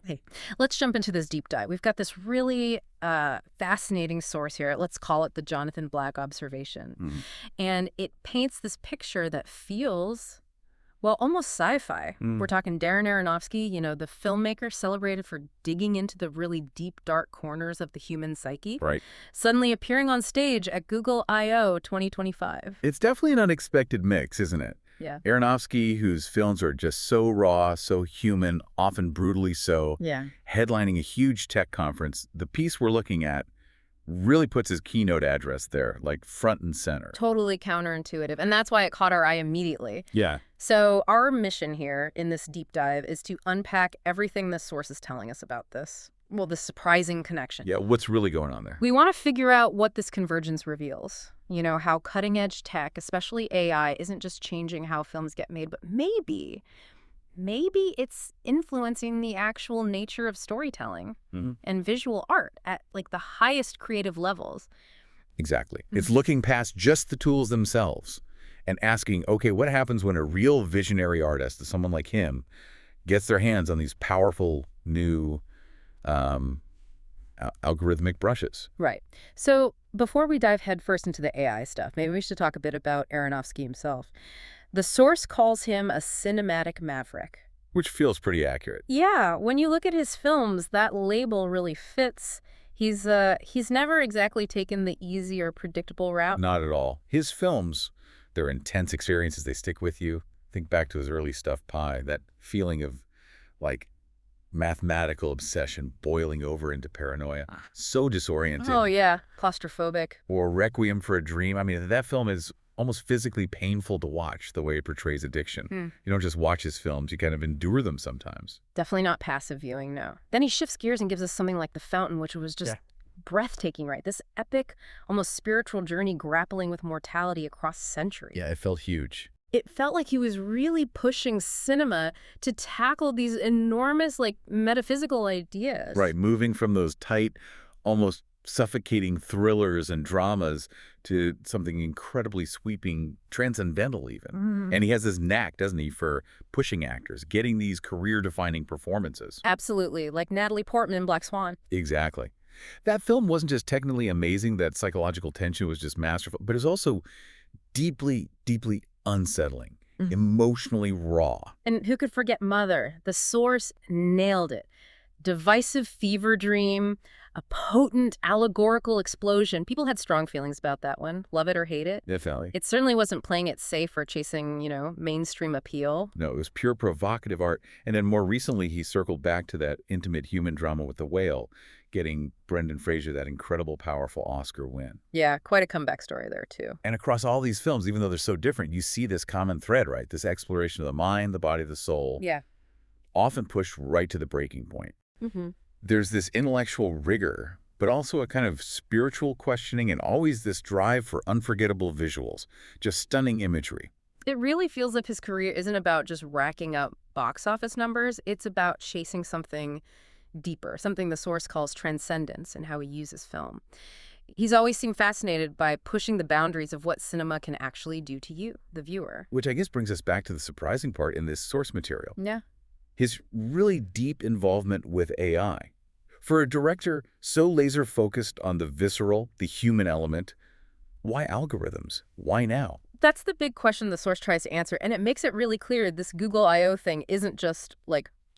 Hey, let's jump into this deep dive. We've got this really fascinating source here. Let's call it the Jonathan Black observation. Mhm. And it paints this picture that feels, well, almost sci-fi. We're talking Darren Aronofsky, the filmmaker celebrated for digging into the really deep, dark corners of the human psyche, Right. suddenly appearing on stage at Google I/O 2025. It's definitely an unexpected mix, isn't it? Yeah. Aronofsky, whose films are just so raw, so human, often brutally so, Yeah. headlining a huge tech conference. The piece we're looking at really puts his keynote address there, like front and center. Totally counterintuitive. And that's why it caught our eye immediately. Yeah. So our mission here in this deep dive is to unpack everything this source is telling us about this. Well, this surprising connection. Yeah, what's really going on there? We want to figure out what this convergence reveals. How cutting-edge tech, especially AI, isn't just changing how films get made, but maybe it's influencing the actual nature of storytelling and visual art at the highest creative levels. Exactly. It's looking past just the tools themselves and asking, okay, what happens when a real visionary artist, someone like him, gets their hands on these powerful new algorithmic brushes? Right. So before we dive headfirst into the AI stuff, maybe we should talk a bit about Aronofsky himself. The source calls him a cinematic maverick. Which feels pretty accurate. Yeah, when you look at his films, that label really fits. He's never exactly taken the easy or predictable route. Not at all. His films, they're intense experiences. They stick with you. Think back to his early stuff, Pi, that feeling of mathematical obsession boiling over into paranoia. So disorienting. Oh, yeah. Claustrophobic. Or Requiem for a Dream. I mean, that film is almost physically painful to watch, the way it portrays addiction. You don't just watch his films, you kind of endure them sometimes. Definitely not passive viewing, no. Then he shifts gears and gives us something like The Fountain, which was just breathtaking, right? This epic, almost spiritual journey grappling with mortality across centuries. Yeah, it felt huge. It felt like he was really pushing cinema to tackle these enormous, metaphysical ideas. Right, moving from those tight, almost suffocating thrillers and dramas to something incredibly sweeping, transcendental even. And he has this knack, doesn't he, for pushing actors, getting these career-defining performances. Absolutely, like Natalie Portman in Black Swan. Exactly. That film wasn't just technically amazing, that psychological tension was just masterful, but it's also deeply, deeply unsettling, emotionally raw. And who could forget Mother? The source nailed it. Divisive fever dream, a potent allegorical explosion. People had strong feelings about that one. Love it or hate it. Definitely. It certainly wasn't playing it safe or chasing, mainstream appeal. No, it was pure provocative art. And then more recently, he circled back to that intimate human drama with The Whale, getting Brendan Fraser that incredible, powerful Oscar win. Yeah, quite a comeback story there, too. And across all these films, even though they're so different, you see this common thread, right? This exploration of the mind, the body, the soul. Yeah. Often pushed right to the breaking point. There's this intellectual rigor, but also a kind of spiritual questioning and always this drive for unforgettable visuals, just stunning imagery. It really feels like his career isn't about just racking up box office numbers. It's about chasing something deeper, something the source calls transcendence in how he uses film. He's always seemed fascinated by pushing the boundaries of what cinema can actually do to you, the viewer. Which I guess brings us back to the surprising part in this source material. Yeah. His really deep involvement with AI. For a director so laser-focused on the visceral, the human element, why algorithms? Why now? That's the big question the source tries to answer, and it makes it really clear this Google I/O thing isn't just,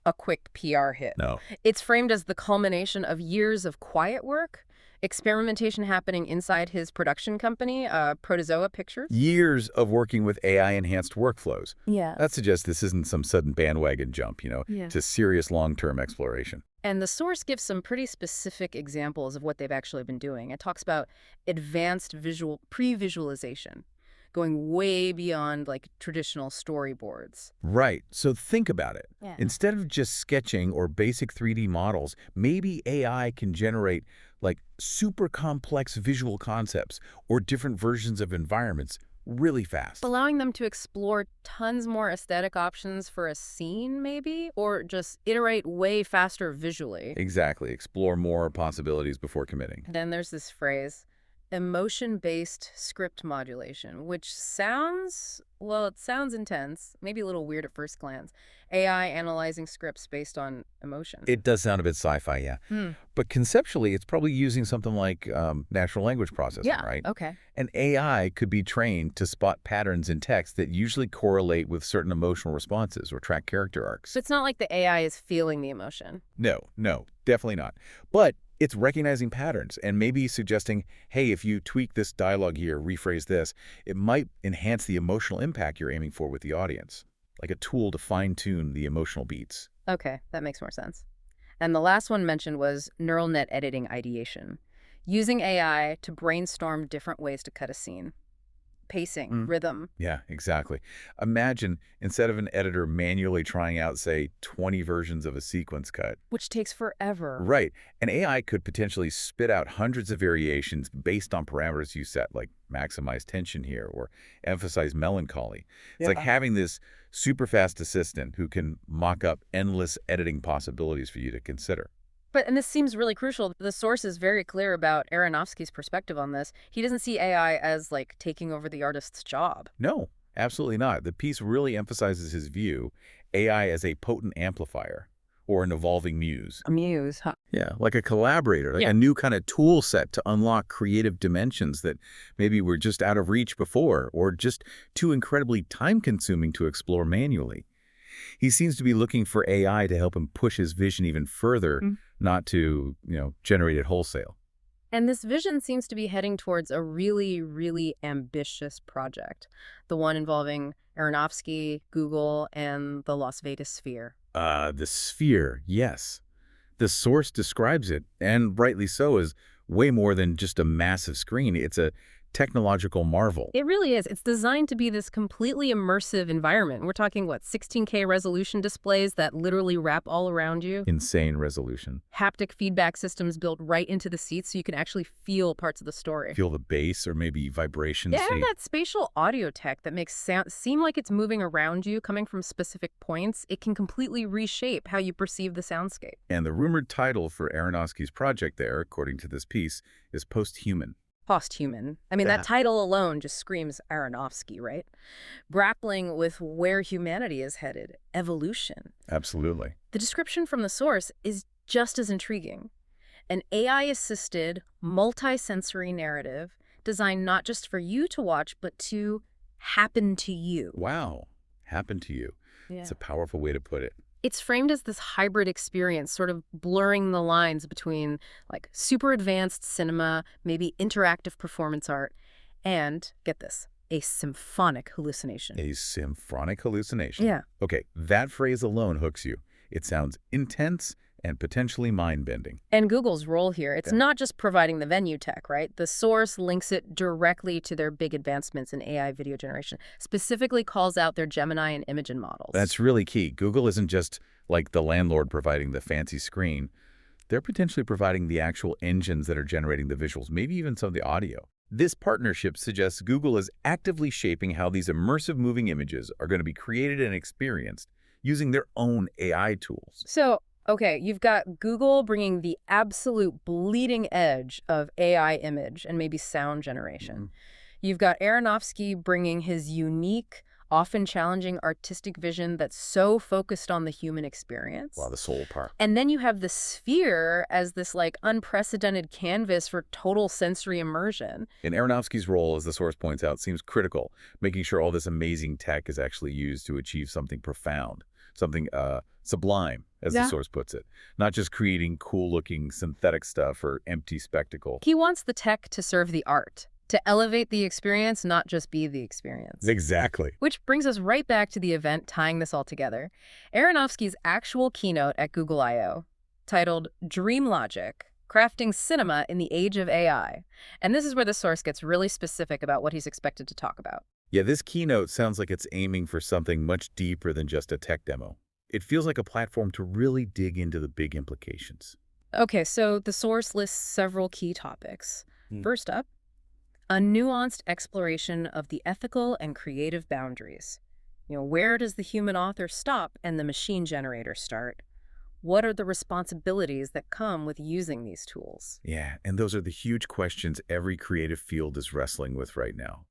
a quick PR hit. No. It's framed as the culmination of years of quiet work, experimentation happening inside his production company, Protozoa Pictures. Years of working with AI-enhanced workflows. Yeah. That suggests this isn't some sudden bandwagon jump, to serious long-term exploration. And the source gives some pretty specific examples of what they've actually been doing. It talks about advanced pre-visualization, going way beyond traditional storyboards. Right. So think about it. Yeah. Instead of just sketching or basic 3D models, maybe AI can generate super complex visual concepts or different versions of environments really fast. Allowing them to explore tons more aesthetic options for a scene, maybe? Or just iterate way faster visually. Exactly. Explore more possibilities before committing. And then there's this phrase, emotion-based script modulation, which sounds, well, it sounds intense, maybe a little weird at first glance. AI analyzing scripts based on emotion. It does sound a bit sci-fi, yeah. Hmm. But conceptually, it's probably using something like natural language processing, Yeah, right? okay. An AI could be trained to spot patterns in text that usually correlate with certain emotional responses or track character arcs. So it's not like the AI is feeling the emotion. No, definitely not. But it's recognizing patterns and maybe suggesting, hey, if you tweak this dialogue here, rephrase this, it might enhance the emotional impact you're aiming for with the audience, like a tool to fine-tune the emotional beats. Okay, that makes more sense. And the last one mentioned was neural net editing ideation, using AI to brainstorm different ways to cut a scene. Pacing, rhythm. Yeah, exactly. Imagine instead of an editor manually trying out, say, 20 versions of a sequence cut. Which takes forever. Right. An AI could potentially spit out hundreds of variations based on parameters you set, like maximize tension here or emphasize melancholy. It's like Yeah. having this super fast assistant who can mock up endless editing possibilities for you to consider. And this seems really crucial. The source is very clear about Aronofsky's perspective on this. He doesn't see AI as, like, taking over the artist's job. No, absolutely not. The piece really emphasizes his view, AI as a potent amplifier or an evolving muse. A muse, huh? Yeah, like a collaborator, like Yeah. a new kind of tool set to unlock creative dimensions that maybe were just out of reach before or just too incredibly time-consuming to explore manually. He seems to be looking for AI to help him push his vision even further, not to, generate it wholesale. And this vision seems to be heading towards a really, really ambitious project, the one involving Aronofsky, Google, and the Las Vegas sphere. The sphere, yes. The source describes it, and rightly so, as way more than just a massive screen. It's a technological marvel. It really is. It's designed to be this completely immersive environment. We're talking, what, 16K resolution displays that literally wrap all around you? Insane resolution. Haptic feedback systems built right into the seats so you can actually feel parts of the story. Feel the bass or maybe vibrations. Yeah, and that spatial audio tech that makes sound seem like it's moving around you, coming from specific points. It can completely reshape how you perceive the soundscape. And the rumored title for Aronofsky's project there, according to this piece, is Posthuman. Posthuman. I mean, that title alone just screams Aronofsky, right? Grappling with where humanity is headed, evolution. Absolutely. The description from the source is just as intriguing. An AI-assisted, multi-sensory narrative designed not just for you to watch, but to happen to you. Wow. Happened to you. Yeah. It's a powerful way to put it. It's framed as this hybrid experience, sort of blurring the lines between, like, super advanced cinema, maybe interactive performance art, and, get this, a symphonic hallucination. A symphonic hallucination. Yeah. Okay, that phrase alone hooks you. It sounds intense and potentially mind-bending. And Google's role here, it's not just providing the venue tech, right? The source links it directly to their big advancements in AI video generation, specifically calls out their Gemini and Imagen models. That's really key. Google isn't just like the landlord providing the fancy screen. They're potentially providing the actual engines that are generating the visuals, maybe even some of the audio. This partnership suggests Google is actively shaping how these immersive moving images are going to be created and experienced using their own AI tools. So, okay, you've got Google bringing the absolute bleeding edge of AI image and maybe sound generation. You've got Aronofsky bringing his unique, often challenging artistic vision that's so focused on the human experience. Wow, the soul part. And then you have the sphere as this, like, unprecedented canvas for total sensory immersion. And Aronofsky's role, as the source points out, seems critical, making sure all this amazing tech is actually used to achieve something profound, something sublime, as the source puts it. Not just creating cool-looking synthetic stuff or empty spectacle. He wants the tech to serve the art, to elevate the experience, not just be the experience. Exactly. Which brings us right back to the event tying this all together. Aronofsky's actual keynote at Google I/O, titled Dream Logic, Crafting Cinema in the Age of AI. And this is where the source gets really specific about what he's expected to talk about. Yeah, this keynote sounds like it's aiming for something much deeper than just a tech demo. It feels like a platform to really dig into the big implications. Okay, so the source lists several key topics. First up, a nuanced exploration of the ethical and creative boundaries. Where does the human author stop and the machine generator start? What are the responsibilities that come with using these tools? Yeah, and those are the huge questions every creative field is wrestling with right now.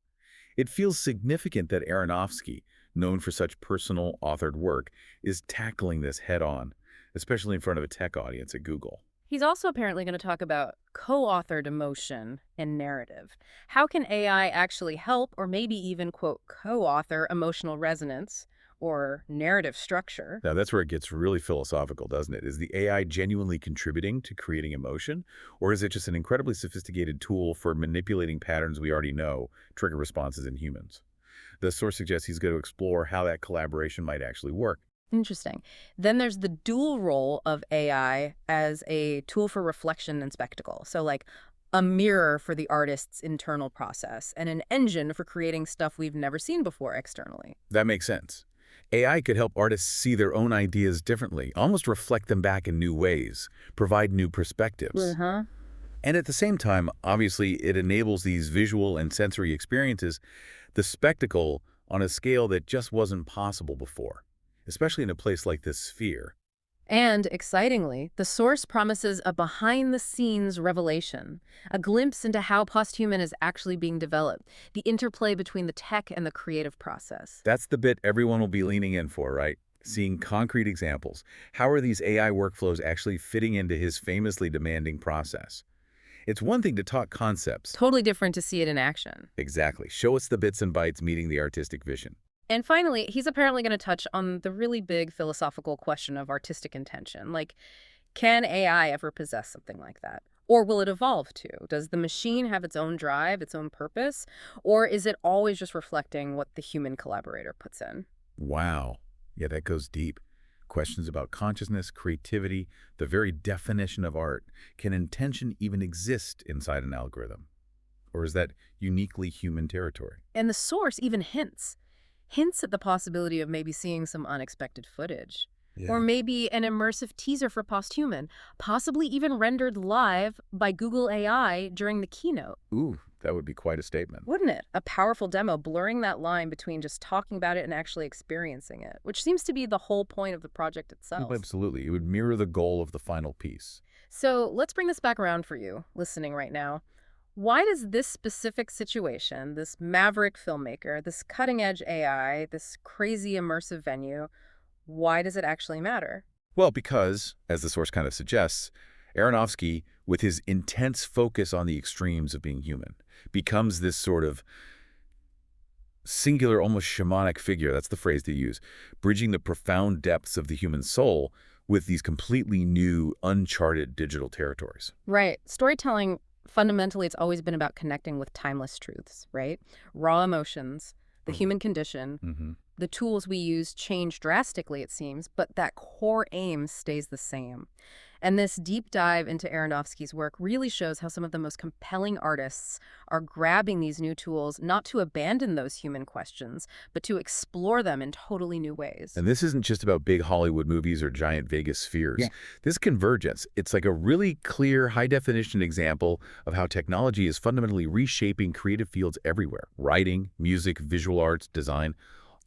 It feels significant that Aronofsky, known for such personal, authored work, is tackling this head-on, especially in front of a tech audience at Google. He's also apparently going to talk about co-authored emotion and narrative. How can AI actually help or maybe even, quote, co-author emotional resonance or narrative structure? Now, that's where it gets really philosophical, doesn't it? Is the AI genuinely contributing to creating emotion, or is it just an incredibly sophisticated tool for manipulating patterns we already know trigger responses in humans? The source suggests he's going to explore how that collaboration might actually work. Interesting. Then there's the dual role of AI as a tool for reflection and spectacle. So like a mirror for the artist's internal process and an engine for creating stuff we've never seen before externally. That makes sense. AI could help artists see their own ideas differently, almost reflect them back in new ways, provide new perspectives. Uh-huh. And at the same time, obviously, it enables these visual and sensory experiences, the spectacle on a scale that just wasn't possible before, especially in a place like this sphere. And, excitingly, the source promises a behind-the-scenes revelation, a glimpse into how Posthuman is actually being developed, the interplay between the tech and the creative process. That's the bit everyone will be leaning in for, right? Seeing concrete examples. How are these AI workflows actually fitting into his famously demanding process? It's one thing to talk concepts. Totally different to see it in action. Exactly. Show us the bits and bytes meeting the artistic vision. And finally, he's apparently going to touch on the really big philosophical question of artistic intention. Like, can AI ever possess something like that? Or will it evolve to? Does the machine have its own drive, its own purpose? Or is it always just reflecting what the human collaborator puts in? Wow. Yeah, that goes deep. Questions about consciousness, creativity, the very definition of art. Can intention even exist inside an algorithm? Or is that uniquely human territory? And the source even hints at the possibility of maybe seeing some unexpected footage. Or maybe an immersive teaser for Posthuman, possibly even rendered live by Google AI during the keynote. Ooh, that would be quite a statement. Wouldn't it? A powerful demo blurring that line between just talking about it and actually experiencing it, which seems to be the whole point of the project itself. Absolutely. It would mirror the goal of the final piece. So let's bring this back around for you, listening right now. Why does this specific situation, this maverick filmmaker, this cutting-edge AI, this crazy immersive venue, why does it actually matter? Well, because, as the source kind of suggests, Aronofsky, with his intense focus on the extremes of being human, becomes this sort of singular, almost shamanic figure, that's the phrase they use, bridging the profound depths of the human soul with these completely new, uncharted digital territories. Right. Storytelling, fundamentally, it's always been about connecting with timeless truths, right? Raw emotions, the human condition. Mm-hmm. The tools we use change drastically, it seems, but that core aim stays the same. And this deep dive into Aronofsky's work really shows how some of the most compelling artists are grabbing these new tools not to abandon those human questions, but to explore them in totally new ways. And this isn't just about big Hollywood movies or giant Vegas spheres. Yeah. This convergence, it's like a really clear, high-definition example of how technology is fundamentally reshaping creative fields everywhere. Writing, music, visual arts, design,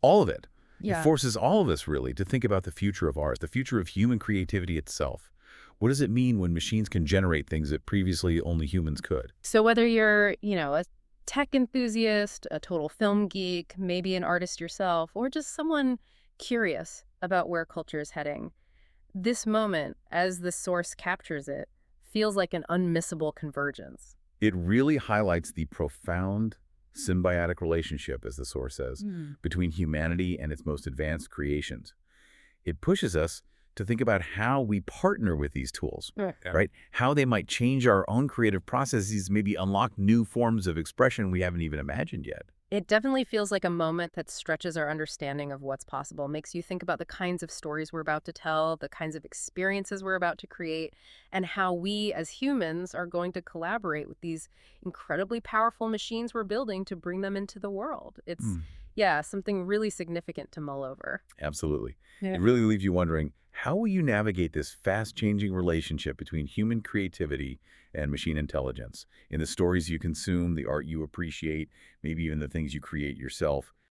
all of it. Yeah. It forces all of us, really, to think about the future of art, the future of human creativity itself. What does it mean when machines can generate things that previously only humans could? So whether you're, a tech enthusiast, a total film geek, maybe an artist yourself, or just someone curious about where culture is heading, this moment, as the source captures it, feels like an unmissable convergence. It really highlights the profound symbiotic relationship, as the source says, between humanity and its most advanced creations. It pushes us to think about how we partner with these tools, right? How they might change our own creative processes, maybe unlock new forms of expression we haven't even imagined yet. It definitely feels like a moment that stretches our understanding of what's possible, makes you think about the kinds of stories we're about to tell, the kinds of experiences we're about to create, and how we as humans are going to collaborate with these incredibly powerful machines we're building to bring them into the world. It's, something really significant to mull over. Absolutely. Yeah. It really leaves you wondering, how will you navigate this fast-changing relationship between human creativity and machine intelligence in the stories you consume, the art you appreciate, maybe even the things you create yourself?